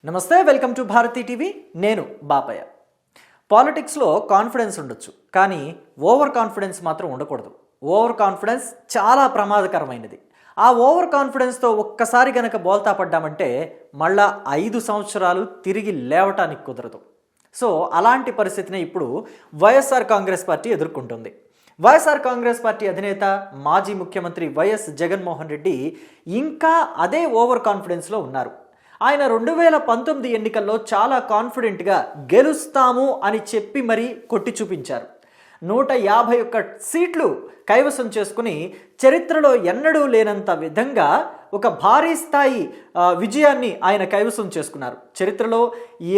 నమస్తే, welcome to Bharati TV. నేను బాపయ్య. పాలిటిక్స్లో కాన్ఫిడెన్స్ ఉండొచ్చు, కానీ ఓవర్ కాన్ఫిడెన్స్ మాత్రం ఉండకూడదు. ఓవర్ కాన్ఫిడెన్స్ చాలా ప్రమాదకరమైనది. ఆ ఓవర్ కాన్ఫిడెన్స్తో ఒక్కసారి కనుక బోల్తా పడ్డామంటే మళ్ళా 5 సంవత్సరాలు తిరిగి లేవటానికి కుదరదు. సో అలాంటి పరిస్థితిని ఇప్పుడు వైఎస్ఆర్ కాంగ్రెస్ పార్టీ ఎదుర్కొంటుంది. వైఎస్ఆర్ కాంగ్రెస్ పార్టీ అధినేత మాజీ ముఖ్యమంత్రి వైఎస్ జగన్మోహన్ రెడ్డి ఇంకా అదే ఓవర్ కాన్ఫిడెన్స్లో ఉన్నారు. ఆయన 2019 ఎన్నికల్లో చాలా కాన్ఫిడెంట్గా గెలుస్తాము అని చెప్పి మరీ కొట్టి చూపించారు. 151 సీట్లు కైవసం చేసుకుని చరిత్రలో ఎన్నడూ లేనంత విధంగా ఒక భారీ స్థాయి విజయాన్ని ఆయన కైవసం చేసుకున్నారు. చరిత్రలో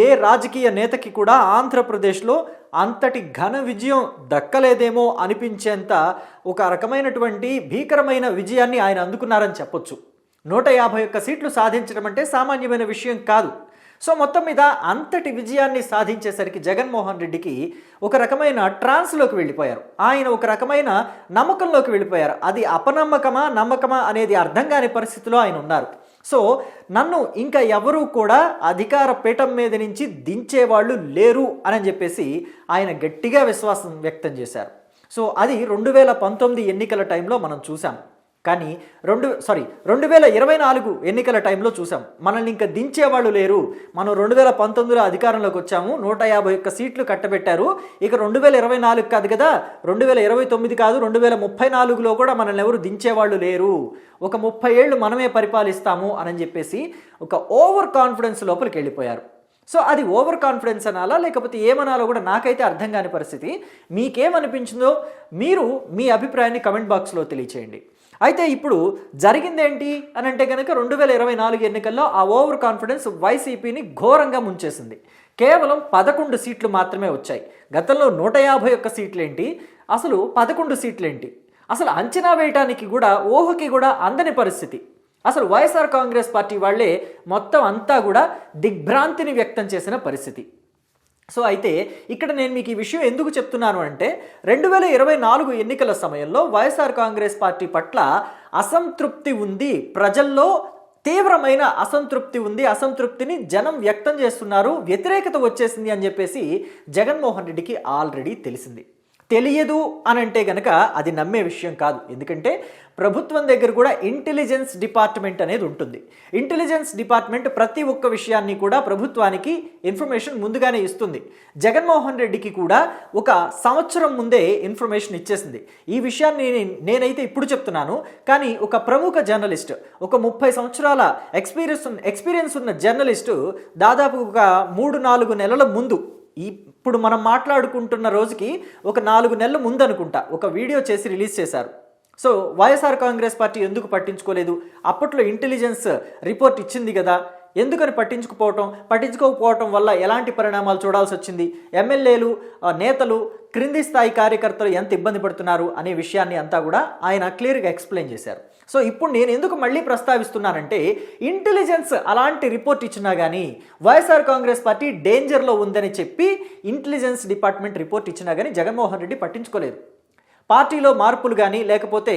ఏ రాజకీయ నేతకి కూడా ఆంధ్రప్రదేశ్లో అంతటి ఘన విజయం దక్కలేదేమో అనిపించేంత ఒక రకమైనటువంటి భీకరమైన విజయాన్ని ఆయన అందుకున్నారని చెప్పొచ్చు. 151 సీట్లు సాధించడం అంటే సామాన్యమైన విషయం కాదు. సో మొత్తం మీద అంతటి విజయాన్ని సాధించేసరికి జగన్మోహన్ రెడ్డికి ఒక రకమైన ట్రాన్స్లోకి వెళ్ళిపోయారు. ఆయన ఒక రకమైన నమ్మకంలోకి వెళ్ళిపోయారు. అది అపనమ్మకమా నమ్మకమా అనేది అర్థం కాని పరిస్థితిలో ఆయన ఉన్నారు. సో నన్ను ఇంకా ఎవరూ కూడా అధికార పీఠం మీద నుంచి దించేవాళ్ళు లేరు అని చెప్పేసి ఆయన గట్టిగా విశ్వాసం వ్యక్తం చేశారు. సో అది 2019 ఎన్నికల టైంలో మనం చూసాం. కానీ 2024 ఎన్నికల టైంలో చూసాం. మనల్ని ఇంకా దించేవాళ్ళు లేరు, మనం 2019లో అధికారంలోకి వచ్చాము, 151 సీట్లు కట్టబెట్టారు, ఇక 2024 కాదు కదా, 2029 కాదు, 2034లో కూడా మనల్ని ఎవరు దించేవాళ్ళు లేరు, ఒక 30 ఏళ్ళు మనమే పరిపాలిస్తాము అని చెప్పేసి ఒక ఓవర్ కాన్ఫిడెన్స్ లోపలికి వెళ్ళిపోయారు. సో అది ఓవర్ కాన్ఫిడెన్స్ అనాలా లేకపోతే ఏమనాలో కూడా నాకైతే అర్థం కాని పరిస్థితి. మీకేమనిపించిందో మీరు మీ అభిప్రాయాన్ని కమెంట్ బాక్స్లో తెలియచేయండి. అయితే ఇప్పుడు జరిగిందేంటి అని అంటే కనుక 2024 ఎన్నికల్లో ఆ ఓవర్ కాన్ఫిడెన్స్ వైసీపీని ఘోరంగా ముంచేసింది. కేవలం 11 సీట్లు మాత్రమే వచ్చాయి. గతంలో 151 సీట్లేంటి, అసలు 11 సీట్లేంటి, అసలు అంచనా వేయటానికి కూడా ఊహకి కూడా అందని పరిస్థితి. అసలు వైఎస్ఆర్ కాంగ్రెస్ పార్టీ వాళ్ళే మొత్తం అంతా కూడా దిగ్భ్రాంతిని వ్యక్తం చేసిన పరిస్థితి. సో అయితే ఇక్కడ నేను మీకు ఈ విషయం ఎందుకు చెప్తున్నాను అంటే 2024 ఎన్నికల సమయంలో వైఎస్ఆర్ కాంగ్రెస్ పార్టీ పట్ల అసంతృప్తి ఉంది, ప్రజల్లో తీవ్రమైన అసంతృప్తి ఉంది, అసంతృప్తిని జనం వ్యక్తం చేస్తున్నారు, వ్యతిరేకత వచ్చేసింది అని చెప్పేసి జగన్మోహన్ రెడ్డికి ఆల్రెడీ తెలిసింది. తెలియదు అని అంటే కనుక అది నమ్మే విషయం కాదు. ఎందుకంటే ప్రభుత్వం దగ్గర కూడా ఇంటెలిజెన్స్ డిపార్ట్మెంట్ అనేది ఉంటుంది. ఇంటెలిజెన్స్ డిపార్ట్మెంట్ ప్రతి ఒక్క విషయాన్ని కూడా ప్రభుత్వానికి ఇన్ఫర్మేషన్ ముందుగానే ఇస్తుంది. జగన్మోహన్ రెడ్డికి కూడా ఒక సంవత్సరం ముందే ఇన్ఫర్మేషన్ ఇచ్చేసింది. ఈ విషయాన్ని నేనైతే ఇప్పుడు చెప్తున్నాను, కానీ ఒక ప్రముఖ జర్నలిస్ట్, ఒక 30 సంవత్సరాల ఎక్స్పీరియన్స్ ఉన్న జర్నలిస్టు దాదాపు ఒక 3-4 నెలల ముందు, ఇప్పుడు మనం మాట్లాడుకుంటున్న రోజుకి ఒక 4 నెలల ముందు అనుకుంటా ఒక వీడియో చేసి రిలీజ్ చేశారు. సో వైఎస్ఆర్ కాంగ్రెస్ పార్టీ ఎందుకు పట్టించుకోలేదు, అప్పట్లో ఇంటెలిజెన్స్ రిపోర్ట్ ఇచ్చింది కదా, ఎందుకని పట్టించుకోకపోవటం వల్ల ఎలాంటి పరిణామాలు చూడాల్సి వచ్చింది, ఎమ్మెల్యేలు, నేతలు, క్రింది స్థాయి కార్యకర్తలు ఎంత ఇబ్బంది పడుతున్నారు అనే విషయాన్ని అంతా కూడా ఆయన క్లియర్గా ఎక్స్ప్లెయిన్ చేశారు. సో ఇప్పుడు నేను ఎందుకు మళ్ళీ ప్రస్తావిస్తున్నానంటే ఇంటెలిజెన్స్ అలాంటి రిపోర్ట్ ఇచ్చినా కానీ వైఎస్ఆర్ కాంగ్రెస్ పార్టీ డేంజర్లో ఉందని చెప్పి ఇంటెలిజెన్స్ డిపార్ట్మెంట్ రిపోర్ట్ ఇచ్చినా కానీ జగన్మోహన్ రెడ్డి పట్టించుకోలేదు. పార్టీలో మార్పులు కానీ లేకపోతే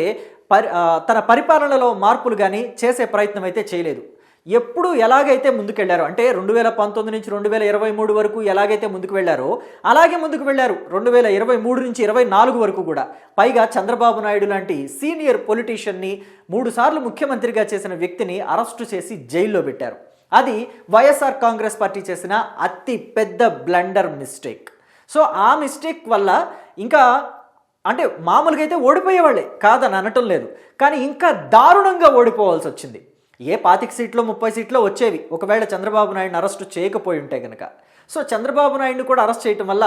తన పరిపాలనలో మార్పులు కానీ చేసే ప్రయత్నం అయితే చేయలేదు. ఎప్పుడు ఎలాగైతే ముందుకెళ్లారో అంటే 2019 నుంచి 2023 వరకు ఎలాగైతే ముందుకు వెళ్లారో అలాగే ముందుకు వెళ్లారు 2023 నుంచి 24 వరకు కూడా. పైగా చంద్రబాబు నాయుడు లాంటి సీనియర్ పొలిటీషియన్ని 3 సార్లు ముఖ్యమంత్రిగా చేసిన వ్యక్తిని అరెస్టు చేసి జైల్లో పెట్టారు. అది వైఎస్ఆర్ కాంగ్రెస్ పార్టీ చేసిన అతి పెద్ద బ్లండర్ మిస్టేక్. సో ఆ మిస్టేక్ వల్ల ఇంకా అంటే మామూలుగా అయితే ఓడిపోయేవాళ్ళే కాదని అనటం లేదు, కానీ ఇంకా దారుణంగా ఓడిపోవాల్సి వచ్చింది. ఏ 25 సీట్లో 30 సీట్లో వచ్చేవి ఒకవేళ చంద్రబాబు నాయుడుని అరెస్ట్ చేయకపోయి ఉంటే కనుక. సో చంద్రబాబు నాయుడుని కూడా అరెస్ట్ చేయటం వల్ల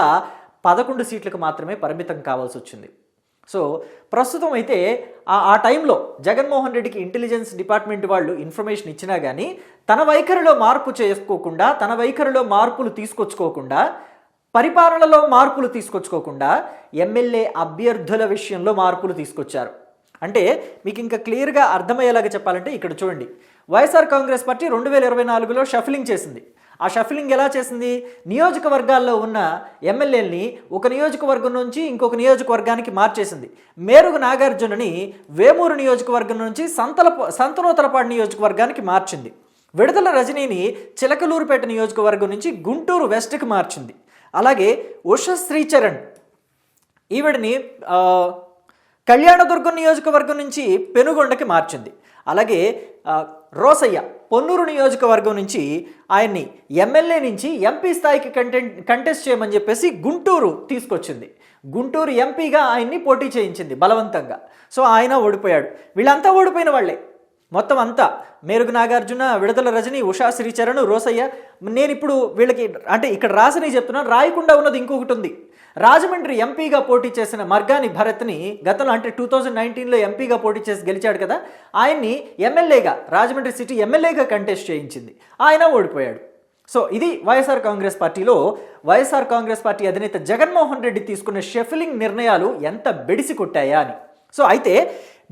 11 సీట్లకు మాత్రమే పరిమితం కావాల్సి వచ్చింది. సో ప్రస్తుతం అయితే ఆ టైంలో జగన్మోహన్ రెడ్డికి ఇంటెలిజెన్స్ డిపార్ట్మెంట్ వాళ్ళు ఇన్ఫర్మేషన్ ఇచ్చినా కానీ తన వైఖరిలో మార్పు చేసుకోకుండా, తన వైఖరిలో మార్పులు తీసుకొచ్చుకోకుండా, పరిపాలనలో మార్పులు తీసుకొచ్చుకోకుండా ఎమ్మెల్యే అభ్యర్థుల విషయంలో మార్పులు తీసుకొచ్చారు. అంటే మీకు ఇంకా క్లియర్గా అర్థమయ్యేలాగా చెప్పాలంటే ఇక్కడ చూడండి, వైఎస్ఆర్ కాంగ్రెస్ పార్టీ 2024లో షఫలింగ్ చేసింది. ఆ షఫలింగ్ ఎలా చేసింది, నియోజకవర్గాల్లో ఉన్న ఎమ్మెల్యేలని ఒక నియోజకవర్గం నుంచి ఇంకొక నియోజకవర్గానికి మార్చేసింది. మేరుగు నాగార్జునని వేమూరు నియోజకవర్గం నుంచి సంతనూతలపాడు నియోజకవర్గానికి మార్చింది. విడదల రజనీని చిలకలూరుపేట నియోజకవర్గం నుంచి గుంటూరు వెస్ట్కి మార్చింది. అలాగే ఉషా శ్రీచరణ్ ఈవిడని కళ్యాణదుర్గం నియోజకవర్గం నుంచి పెనుగొండకి మార్చింది. అలాగే రోసయ్య పొన్నూరు నియోజకవర్గం నుంచి ఆయన్ని ఎమ్మెల్యే నుంచి ఎంపీ స్థాయికి కంటెస్ట్ చేయమని చెప్పేసి గుంటూరు తీసుకొచ్చింది. గుంటూరు ఎంపీగా ఆయన్ని పోటీ చేయించింది బలవంతంగా. సో ఆయన ఓడిపోయాడు. వీళ్ళంతా ఓడిపోయిన వాళ్ళే మొత్తం అంతా. మేరుగు నాగార్జున, విడదల రజని, ఉషా శ్రీచరణ్, రోసయ్య. నేను ఇప్పుడు వీళ్ళకి అంటే ఇక్కడ రాసినవి చెప్తున్నాను, రాయకుండా ఉన్నది ఇంకొకటి ఉంది. రాజమండ్రి ఎంపీగా పోటీ చేసిన మర్గాని భరత్ని గతంలో అంటే 2019లో ఎంపీగా పోటీ చేసి గెలిచాడు కదా, ఆయన్ని ఎమ్మెల్యేగా రాజమండ్రి సిటీ ఎమ్మెల్యేగా కంటెస్ట్ చేయించింది. ఆయన ఓడిపోయాడు. సో ఇది వైఎస్ఆర్ కాంగ్రెస్ పార్టీలో వైఎస్ఆర్ కాంగ్రెస్ పార్టీ అధినేత జగన్మోహన్ రెడ్డి తీసుకున్న షెఫిలింగ్ నిర్ణయాలు ఎంత బెడిసి కొట్టాయా అని. సో అయితే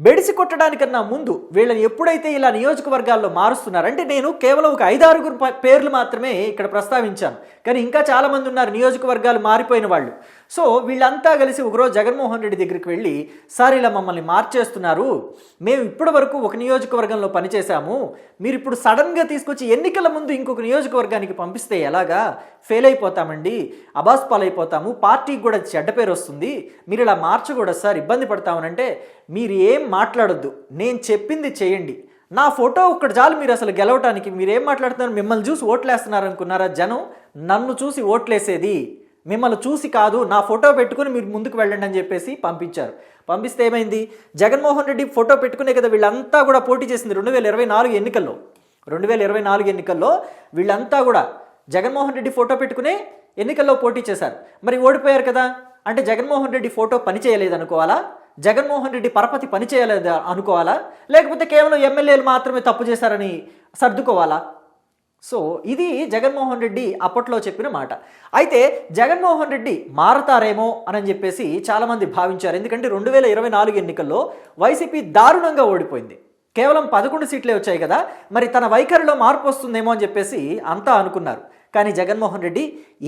బెడిసి కొట్టడానికన్నా ముందు వీళ్ళని ఎప్పుడైతే ఇలా నియోజకవర్గాల్లో మారుస్తున్నారంటే, నేను కేవలం ఒక 5-6 పేర్లు మాత్రమే ఇక్కడ ప్రస్తావించాను, కానీ ఇంకా చాలామంది ఉన్నారు నియోజకవర్గాలు మారిపోయిన వాళ్ళు. సో వీళ్ళంతా కలిసి ఒకరోజు జగన్మోహన్ రెడ్డి దగ్గరికి వెళ్ళి, సార్ ఇలా మమ్మల్ని మార్చేస్తున్నారు, మేము ఇప్పటి వరకు ఒక నియోజకవర్గంలో పనిచేశాము, మీరు ఇప్పుడు సడన్గా తీసుకొచ్చి ఎన్నికల ముందు ఇంకొక నియోజకవర్గానికి పంపిస్తే ఎలాగా, ఫెయిల్ అయిపోతామండి, అబాస్పాలైపోతాము, పార్టీకి కూడా చెడ్డ పేరు వస్తుంది, మీరు ఇలా మార్చకూడదు సార్, ఇబ్బంది పడతామనంటే, మీరు ఏం మాట్లాడొద్దు, నేను చెప్పింది చేయండి, నా ఫోటో ఒక్కటి చాలు మీరు అసలు గెలవటానికి, మీరేం మాట్లాడుతున్నారు, మిమ్మల్ని చూసి ఓట్లేస్తున్నారు అనుకున్నారా జనం, నన్ను చూసి ఓట్లేసేది మిమ్మల్ని చూసి కాదు, నా ఫోటో పెట్టుకుని మీరు ముందుకు వెళ్ళండి అని చెప్పేసి పంపించారు. పంపిస్తే ఏమైంది, జగన్మోహన్ రెడ్డి ఫోటో పెట్టుకునే కదా వీళ్ళంతా కూడా పోటీ చేసింది 2024 ఎన్నికల్లో. 2024 ఎన్నికల్లో వీళ్ళంతా కూడా జగన్మోహన్ రెడ్డి ఫోటో పెట్టుకునే ఎన్నికల్లో పోటీ చేశారు. మరి ఓడిపోయారు కదా, అంటే జగన్మోహన్ రెడ్డి ఫోటో పని చేయలేదు అనుకోవాలా, జగన్మోహన్ రెడ్డి పరపతి పని చేయలేదు అనుకోవాలా, లేకపోతే కేవలం ఎమ్మెల్యేలు మాత్రమే తప్పు చేశారని సర్దుకోవాలా? సో ఇది జగన్మోహన్ రెడ్డి అప్పట్లో చెప్పిన మాట. అయితే జగన్మోహన్ రెడ్డి మారతారేమో అని చెప్పేసి చాలామంది భావించారు. ఎందుకంటే 2024 ఎన్నికల్లో వైసీపీ దారుణంగా ఓడిపోయింది. కేవలం 11 సీట్లే వచ్చాయి కదా, మరి తన వైఖరిలో మార్పు వస్తుందేమో అని చెప్పేసి అంతా అనుకున్నారు. కానీ జగన్మోహన్ రెడ్డి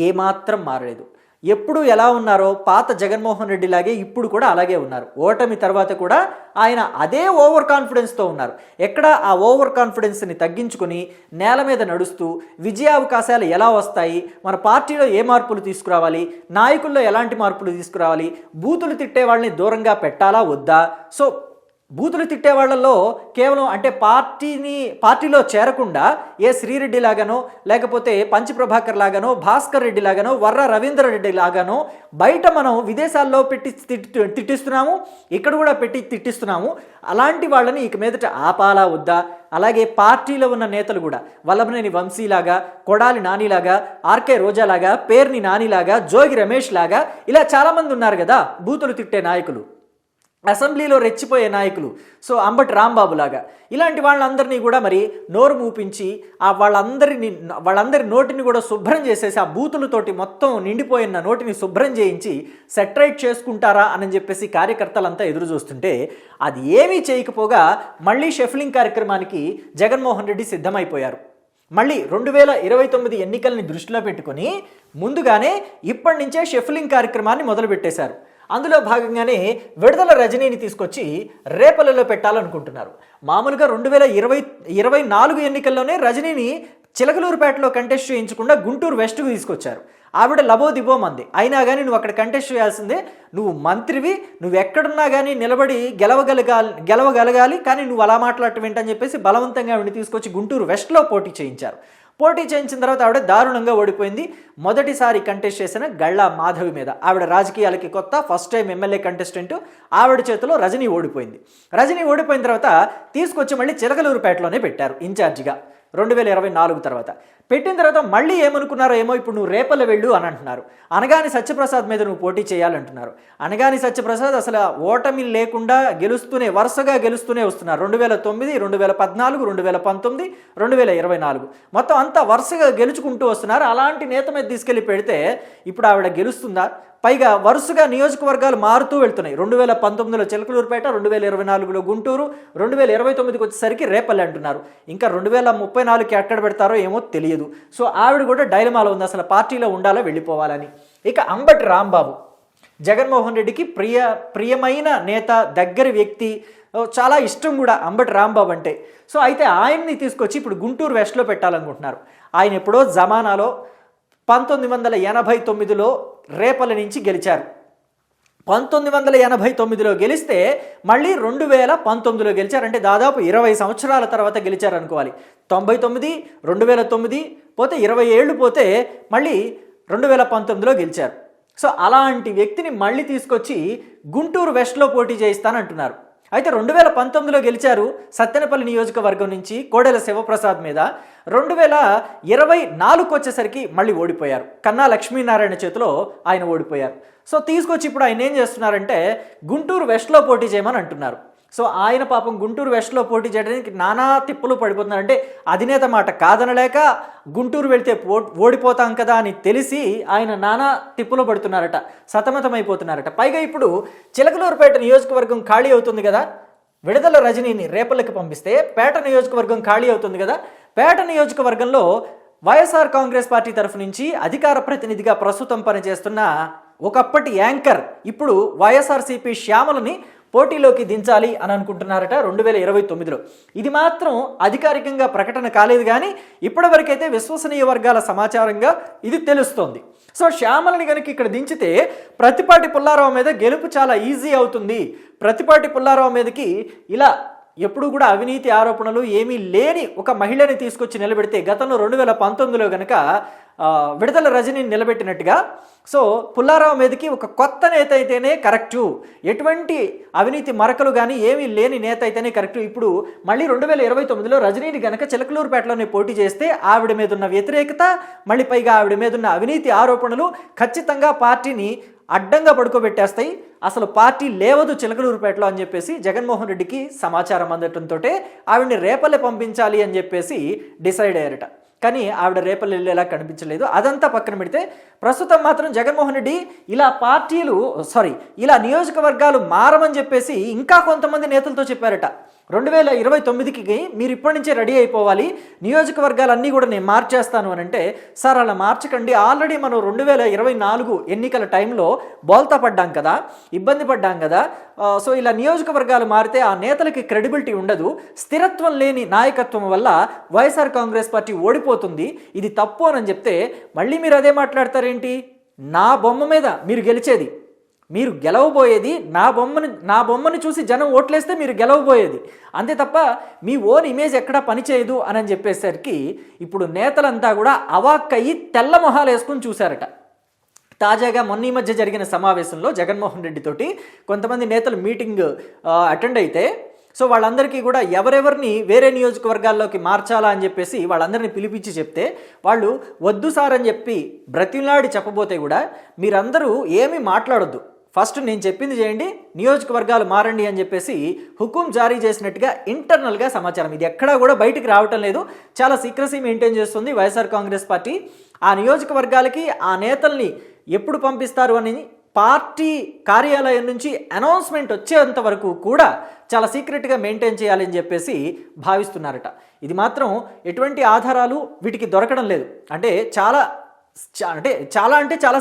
ఏమాత్రం మారలేదు. ఎప్పుడు ఎలా ఉన్నారో పాత జగన్మోహన్ రెడ్డి లాగే ఇప్పుడు కూడా అలాగే ఉన్నారు. ఓటమి తర్వాత కూడా ఆయన అదే ఓవర్ కాన్ఫిడెన్స్తో ఉన్నారు. ఎక్కడ ఆ ఓవర్ కాన్ఫిడెన్స్ని తగ్గించుకొని నేల మీద నడుస్తూ విజయావకాశాలు ఎలా వస్తాయి, మన పార్టీలో ఏ మార్పులు తీసుకురావాలి, నాయకుల్లో ఎలాంటి మార్పులు తీసుకురావాలి, బూతులు తిట్టే వాళ్ళని దూరంగా పెట్టాలా వద్దా. సో బూతులు తిట్టే వాళ్ళల్లో కేవలం అంటే పార్టీలో చేరకుండా ఏ శ్రీరెడ్డి లాగానో, లేకపోతే పంచి ప్రభాకర్ లాగానో, భాస్కర్ రెడ్డి లాగానో, వర్ర రవీంద్ర రెడ్డి లాగానో బయట మనం విదేశాల్లో పెట్టి తిట్టిస్తున్నాము, ఇక్కడ కూడా పెట్టి తిట్టిస్తున్నాము. అలాంటి వాళ్ళని ఇక మీదట ఆపాలా వద్దా. అలాగే పార్టీలో ఉన్న నేతలు కూడా వల్లభనేని వంశీలాగా, కొడాలి నానిలాగా, ఆర్కే రోజాలాగా, పేర్ని నానిలాగా, జోగి రమేష్ లాగా ఇలా చాలామంది ఉన్నారు కదా బూతులు తిట్టే నాయకులు, అసెంబ్లీలో రెచ్చిపోయే నాయకులు. సో అంబటి రాంబాబు లాగా ఇలాంటి వాళ్ళందరినీ కూడా మరి నోరు మూపించి వాళ్ళందరి నోటిని కూడా శుభ్రం చేసేసి ఆ బూతులతోటి మొత్తం నిండిపోయిన నోటిని శుభ్రం చేయించి సెటరైట్ చేసుకుంటారా అని చెప్పేసి కార్యకర్తలంతా ఎదురు చూస్తుంటే అది ఏమీ చేయకపోగా మళ్ళీ షెఫ్లింగ్ కార్యక్రమానికి జగన్మోహన్ రెడ్డి సిద్ధమైపోయారు. మళ్ళీ 2029 ఎన్నికల్ని దృష్టిలో పెట్టుకొని ముందుగానే ఇప్పటి నుంచే షెఫ్లింగ్ కార్యక్రమాన్ని మొదలుపెట్టేశారు. అందులో భాగంగానే విడదల రజనీని తీసుకొచ్చి రేపలలో పెట్టాలనుకుంటున్నారు. మామూలుగా 2024 ఎన్నికల్లోనే రజనీని చిలకలూరుపేటలో కంటెస్ట్ చేయించకుండా గుంటూరు వెస్ట్కు తీసుకొచ్చారు. ఆవిడ లబోదిబోం అంది. అయినా కానీ నువ్వు అక్కడ కంటెస్ట్ చేయాల్సిందే, నువ్వు మంత్రివి, నువ్వు ఎక్కడున్నా కానీ నిలబడి గెలవగలగాలి, కానీ నువ్వు అలా మాట్లాడటం ఏంటని చెప్పేసి బలవంతంగా ఆవిడని తీసుకొచ్చి గుంటూరు వెస్ట్లో పోటీ చేయించారు. పోటీ చేయించిన తర్వాత ఆవిడ దారుణంగా ఓడిపోయింది. మొదటిసారి కంటెస్ట్ చేసిన గళ్ళా మాధవి మీద. ఆవిడ రాజకీయాలకి కొత్త, ఫస్ట్ టైం ఎమ్మెల్యే కంటెస్టెంట్. ఆవిడ చేతిలో రజనీ ఓడిపోయింది. రజనీ ఓడిపోయిన తర్వాత తీసుకొచ్చి మళ్ళీ చిలకలూరుపేటలోనే పెట్టారు ఇన్ఛార్జిగా 2024 తర్వాత. పెట్టిన తర్వాత మళ్ళీ ఏమనుకున్నారో ఏమో, ఇప్పుడు నువ్వు రేపల వెళ్ళు అని అంటున్నారు. అనగాని సత్యప్రసాద్ మీద నువ్వు పోటీ చేయాలంటున్నారు. అనగాని సత్యప్రసాద్ అసలు ఓటమి లేకుండా వరుసగా గెలుస్తూనే వస్తున్నారు. 2009, 2014, 2019, 2024 మొత్తం అంతా వరుసగా గెలుచుకుంటూ వస్తున్నారు. అలాంటి నేత మీద తీసుకెళ్ళి పెడితే ఇప్పుడు ఆవిడ గెలుస్తుందా? పైగా వరుసగా నియోజకవర్గాలు మారుతూ వెళ్తున్నాయి. 2019లో చిలకలూరుపేట, 2024లో గుంటూరు, 2029కి వచ్చేసరికి రేపల్లి అంటున్నారు. ఇంకా 2034కి ఎక్కడ పెడతారో ఏమో తెలియదు. సో ఆవిడ కూడా డైలమాలో ఉంది, అసలు పార్టీలో ఉండాలా వెళ్ళిపోవాలని. ఇక అంబటి రాంబాబు జగన్మోహన్ రెడ్డికి ప్రియమైన నేత, దగ్గరి వ్యక్తి, చాలా ఇష్టం కూడా అంబటి రాంబాబు అంటే. సో అయితే ఆయన్ని తీసుకొచ్చి ఇప్పుడు గుంటూరు వెస్ట్లో పెట్టాలనుకుంటున్నారు. ఆయన ఎప్పుడో జమానాలో 1989లో రేపల నుంచి గెలిచారు. 1989లో గెలిస్తే మళ్ళీ 2019లో గెలిచారు. అంటే దాదాపు 20 సంవత్సరాల తర్వాత గెలిచారు అనుకోవాలి. 99, 2009 పోతే 20 ఏళ్ళు పోతే మళ్ళీ 2019లో గెలిచారు. సో అలాంటి వ్యక్తిని మళ్ళీ తీసుకొచ్చి గుంటూరు వెస్ట్లో పోటీ చేయిస్తానంటున్నారు. అయితే 2019లో గెలిచారు సత్తెనపల్లి నియోజకవర్గం నుంచి కోడెల శివప్రసాద్ మీద. 2024 వచ్చేసరికి మళ్ళీ ఓడిపోయారు. కన్నా లక్ష్మీనారాయణ చేతిలో ఆయన ఓడిపోయారు. సో తీసుకొచ్చి ఇప్పుడు ఆయన ఏం చేస్తున్నారంటే గుంటూరు వెస్ట్లో పోటీ చేయమని అంటున్నారు. సో ఆయన పాపం గుంటూరు వెస్ట్లో పోటీ చేయడానికి నానా తిప్పులు పడిపోతున్నారు. అంటే అధినేత మాట కాదనలేక గుంటూరు వెళ్తే ఓడిపోతాం కదా అని తెలిసి ఆయన నానా తిప్పులు పడుతున్నారట, సతమతమైపోతున్నారట. పైగా ఇప్పుడు చిలకలూరుపేట నియోజకవర్గం ఖాళీ అవుతుంది కదా, విడుదల రజనీని రేపల్లకి పంపిస్తే పేట నియోజకవర్గం ఖాళీ అవుతుంది కదా. పేట నియోజకవర్గంలో వైఎస్ఆర్ కాంగ్రెస్ పార్టీ తరఫు నుంచి అధికార ప్రతినిధిగా ప్రస్తుతం పనిచేస్తున్న ఒకప్పటి యాంకర్ ఇప్పుడు వైఎస్ఆర్సీపీ శ్యామలని పోటీలోకి దించాలి అని అనుకుంటున్నారట 2029లో. ఇది మాత్రం అధికారికంగా ప్రకటన కాలేదు, కానీ ఇప్పటివరకైతే విశ్వసనీయ వర్గాల సమాచారంగా ఇది తెలుస్తోంది. సో శ్యామలని కనుక ఇక్కడ దించితే ప్రతిపాటి పుల్లారావు మీద గెలుపు చాలా ఈజీ అవుతుంది. ప్రతిపాటి పుల్లారావు మీదకి ఇలా ఎప్పుడు కూడా అవినీతి ఆరోపణలు ఏమీ లేని ఒక మహిళని తీసుకొచ్చి నిలబెడితే గతంలో 2019లో కనుక విడుదల రజనీని నిలబెట్టినట్టుగా, సో పుల్లారావు మీదకి ఒక కొత్త నేత అయితేనే కరెక్టు, ఎటువంటి అవినీతి మరకలు కానీ ఏమీ లేని నేత అయితేనే కరెక్టు. ఇప్పుడు మళ్ళీ 2029లో రజనీని కనుక చిలకలూరుపేటలోనే పోటీ చేస్తే ఆవిడ మీద ఉన్న వ్యతిరేకత, మళ్ళీ పైగా ఆవిడ మీద ఉన్న అవినీతి ఆరోపణలు ఖచ్చితంగా పార్టీని అడ్డంగా పడుకోబెట్టేస్తాయి. అసలు పార్టీ లేవదు చిలకలూరుపేటలో అని చెప్పేసి జగన్మోహన్ రెడ్డికి సమాచారం అందటంతో ఆవిడని రేపల్లె పంపించాలి అని చెప్పేసి డిసైడ్ అయ్యారట. కానీ ఆవిడ రేపల్లె వెళ్ళేలా కనిపించలేదు. అదంతా పక్కన పెడితే ప్రస్తుతం మాత్రం జగన్మోహన్ రెడ్డి ఇలా నియోజకవర్గాలు మారమని చెప్పేసి ఇంకా కొంతమంది నేతలతో చెప్పారట. 2029కి మీరు ఇప్పటి నుంచే రెడీ అయిపోవాలి, నియోజకవర్గాలన్నీ కూడా నేను మార్చేస్తాను అని అంటే, సార్ అలా మార్చకండి, ఆల్రెడీ మనం 2024 ఎన్నికల టైంలో బోల్తా పడ్డాం కదా, ఇబ్బంది పడ్డాం కదా. సో ఇలా నియోజకవర్గాలు మారితే ఆ నేతలకి క్రెడిబిలిటీ ఉండదు, స్థిరత్వం లేని నాయకత్వం వల్ల వైఎస్ఆర్ కాంగ్రెస్ పార్టీ ఓడిపోతుంది, ఇది తప్పు అని చెప్తే మళ్ళీ మీరు అదే మాట్లాడతారేంటి? నా బొమ్మ మీద మీరు గెలిచేది, మీరు గెలవబోయేది నా బొమ్మని చూసి జనం ఓట్లేస్తే మీరు గెలవబోయేది, అంతే తప్ప మీ ఓన్ ఇమేజ్ ఎక్కడా పనిచేయదు అని చెప్పేసరికి ఇప్పుడు నేతలంతా కూడా అవాక్కయ్యి తెల్ల మొహాలు వేసుకుని చూశారట. తాజాగా మొన్న ఈ మధ్య జరిగిన సమావేశంలో జగన్మోహన్ రెడ్డి తోటి కొంతమంది నేతలు మీటింగ్ అటెండ్ అయితే, సో వాళ్ళందరికీ కూడా ఎవరెవరిని వేరే నియోజకవర్గాల్లోకి మార్చాలా అని చెప్పేసి వాళ్ళందరినీ పిలిపించి చెప్తే వాళ్ళు వద్దు సార్ అని చెప్పి బ్రతిలాడి చెప్పబోతే కూడా మీరందరూ ఏమీ మాట్లాడొద్దు, ఫస్ట్ నేను చెప్పింది చేయండి, నియోజకవర్గాలు మారండి అని చెప్పేసి హుకుం జారీ చేసినట్టుగా ఇంటర్నల్గా సమాచారం. ఇది ఎక్కడా కూడా బయటికి రావటం లేదు, చాలా సీక్రసీ మెయింటైన్ చేస్తుంది వైఎస్ఆర్ కాంగ్రెస్ పార్టీ. ఆ నియోజకవర్గాలకి ఆ నేతల్ని ఎప్పుడు పంపిస్తారు అని పార్టీ కార్యాలయం నుంచి అనౌన్స్మెంట్ వచ్చేంత వరకు కూడా చాలా సీక్రెట్గా మెయింటైన్ చేయాలని చెప్పేసి భావిస్తున్నారట. ఇది మాత్రం ఎటువంటి ఆధారాలు వీటికి దొరకడం లేదు. అంటే చాలా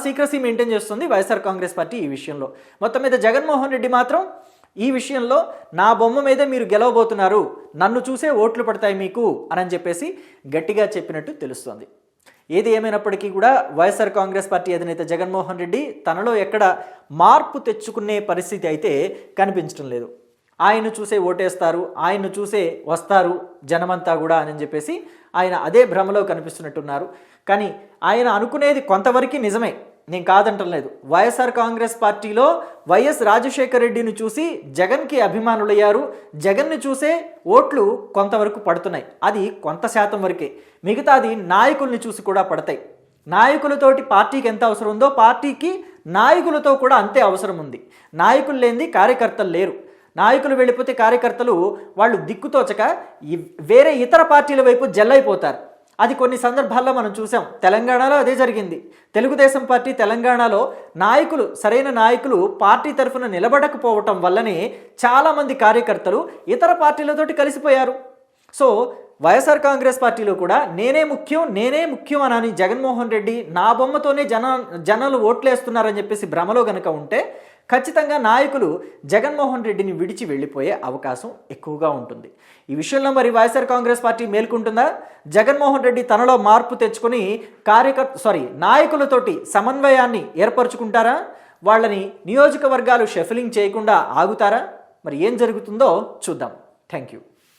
సీక్రసీ మెయింటైన్ చేస్తుంది వైఎస్ఆర్ కాంగ్రెస్ పార్టీ ఈ విషయంలో. మొత్తం మీద జగన్మోహన్ రెడ్డి మాత్రం ఈ విషయంలో నా బొమ్మ మీదే మీరు గెలవబోతున్నారు, నన్ను చూసే ఓట్లు పడతాయి మీకు అని చెప్పేసి గట్టిగా చెప్పినట్టు తెలుస్తోంది. ఏది ఏమైనప్పటికీ కూడా వైఎస్ఆర్ కాంగ్రెస్ పార్టీ అధినేత జగన్మోహన్ రెడ్డి తనలో ఎక్కడ మార్పు తెచ్చుకునే పరిస్థితి అయితే కనిపించడం లేదు. ఆయన్ను చూసే ఓటేస్తారు, ఆయన్ను చూసే వస్తారు జనమంతా కూడా అని చెప్పేసి ఆయన అదే భ్రమలో కనిపిస్తున్నట్టున్నారు. కానీ ఆయన అనుకునేది కొంతవరకు నిజమే, నేను కాదంటం లేదు. వైఎస్ఆర్ కాంగ్రెస్ పార్టీలో వైఎస్ రాజశేఖర రెడ్డిని చూసి జగన్కి అభిమానులయ్యారు, జగన్ని చూసే ఓట్లు కొంతవరకు పడుతున్నాయి, అది కొంత శాతం వరకే. మిగతాది నాయకుల్ని చూసి కూడా పడతాయి. నాయకులతోటి పార్టీకి ఎంత అవసరం ఉందో పార్టీకి నాయకులతో కూడా అంతే అవసరం ఉంది. నాయకులు లేనిది కార్యకర్తలు లేరు. నాయకులు వెళ్ళిపోతే కార్యకర్తలు వాళ్ళు దిక్కుతోచక వేరే ఇతర పార్టీల వైపు జల్లైపోతారు. అది కొన్ని సందర్భాల్లో మనం చూసాం. తెలంగాణలో అదే జరిగింది. తెలుగుదేశం పార్టీ తెలంగాణలో సరైన నాయకులు పార్టీ తరఫున నిలబడకపోవటం వల్లనే చాలామంది కార్యకర్తలు ఇతర పార్టీలతోటి కలిసిపోయారు. సో వైఎస్ఆర్ కాంగ్రెస్ పార్టీలో కూడా నేనే ముఖ్యం అని జగన్మోహన్ రెడ్డి నా బొమ్మతోనే జనాలు ఓట్లేస్తున్నారని చెప్పేసి భ్రమలో గనక ఉంటే ఖచ్చితంగా నాయకులు జగన్మోహన్ రెడ్డిని విడిచి వెళ్ళిపోయే అవకాశం ఎక్కువగా ఉంటుంది. ఈ విషయంలో మరి వైఎస్ఆర్ కాంగ్రెస్ పార్టీ మేల్కొంటుందా? జగన్మోహన్ రెడ్డి తనలో మార్పు తెచ్చుకొని నాయకులతోటి సమన్వయాన్ని ఏర్పరచుకుంటారా? వాళ్ళని నియోజకవర్గాలు షఫలింగ్ చేయకుండా ఆగుతారా? మరి ఏం జరుగుతుందో చూద్దాం. Thank you.